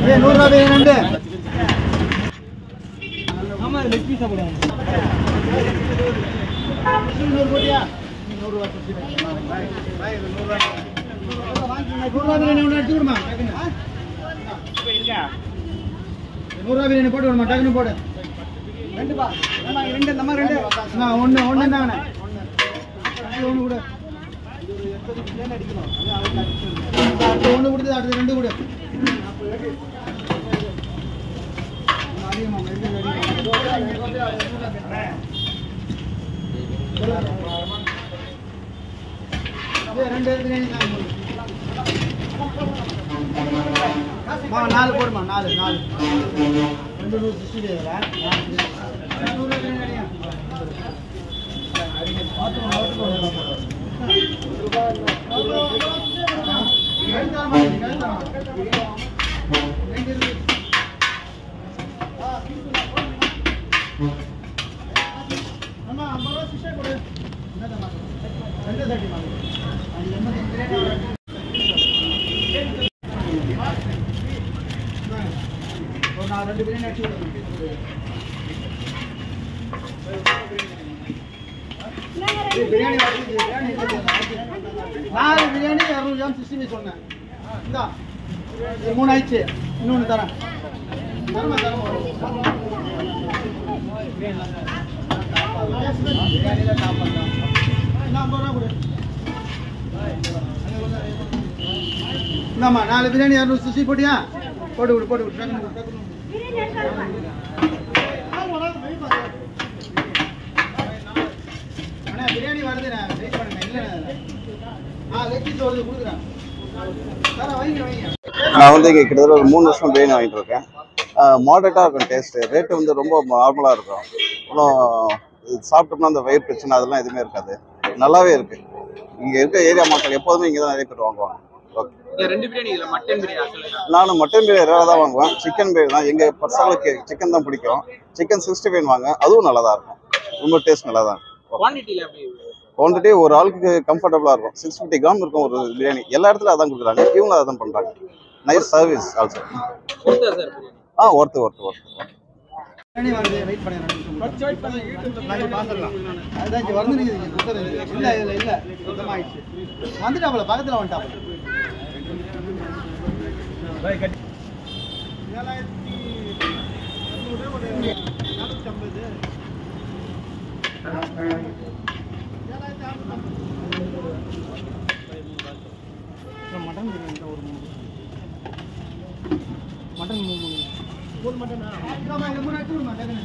100 ரூபாய் ரெண்டு. ஆமா லெக் பீஸா போடுங்க. 100 போடியா? 100 ரூபாய் கொடுத்து. பை 100 ரூபாய். 100 ரூபாய் ஒன்னு எடுத்து கொடுமா. இப்போ இருக்கா? 100 ரூபாய் பிரியாணி போட்டு விடுமா. டக்குனு போடு. ரெண்டு பா. நம்ம ரெண்டு நம்ம ரெண்டு. நான் ஒன்னு தானே. ஒன்னு கூட. இது 80 பிரியாணி அடிக்கணும். அது ஒன்னு கொடுத்து அடுத்து ரெண்டு கூட. நாலு போடுமா. நாலு 260 ரெண்டு பிரியாணி அடிச்சு பிரியாணி 4 பிரியாணி 200 கிராம் 60 சொன்னேன். இந்தா 3 ஆயிடுச்சு. இன்னொன்று தரேன். இந்தாம்மா 4 பிரியாணி 260 போட்டியா? போட்டு விடு. பிரியாணி வருது. நான் வெயிட் பண்ணுங்க. இல்லை லெக்கிஸ் வருது கொடுக்குறேன். நான் வந்து இங்கே கிட்டத்தட்ட ஒரு 3 வருஷம் பிரியாணி வாங்கிட்டு இருக்கேன். மாடரேட்டாக இருக்கும் டேஸ்ட்டு. ரேட்டு வந்து ரொம்ப நார்மலாக இருக்கும். இன்னும் இது சாப்பிட்டோம்னா அந்த வயிறு பிரச்சனை அதெல்லாம் எதுவுமே இருக்காது. நல்லாவே இருக்குது. இங்கே இருக்க ஏரியா மக்கள் எப்போதுமே இங்கே தான் நிறைய பேர் வாங்குவாங்க. ஓகே. நான் மட்டன் பிரியாணி ரேராக தான் வாங்குவேன். சிக்கன் பிரியாணி தான் எங்கள் பசங்களுக்கு சிக்கன் தான் பிடிக்கும். சிக்கன் 65 வாங்க, அதுவும் நல்லா தான் இருக்கும். ரொம்ப டேஸ்ட் நல்லா தான் இருக்கும். குவான்டிட்டி ஒரு ஆளுக்கு கம்ஃபர்டபுளாக இருக்கும். 650 கிராம் இருக்கும் ஒரு பிரியாணி. எல்லா இடத்துல அதான் கொடுக்குறாங்க. இவங்களும் அதான் பண்ணுறாங்க. Nice service also. Worth biryani வருது. வெயிட் பண்ணுங்க. அதுதான் இங்கே வந்து இல்லை சுத்தமாகிடுச்சு. வந்துட்டாப்புல பக்கத்தில் வந்துட்டாப்புல. 750. மட்டன் 3 மட்டனா? 3 மட்டனா?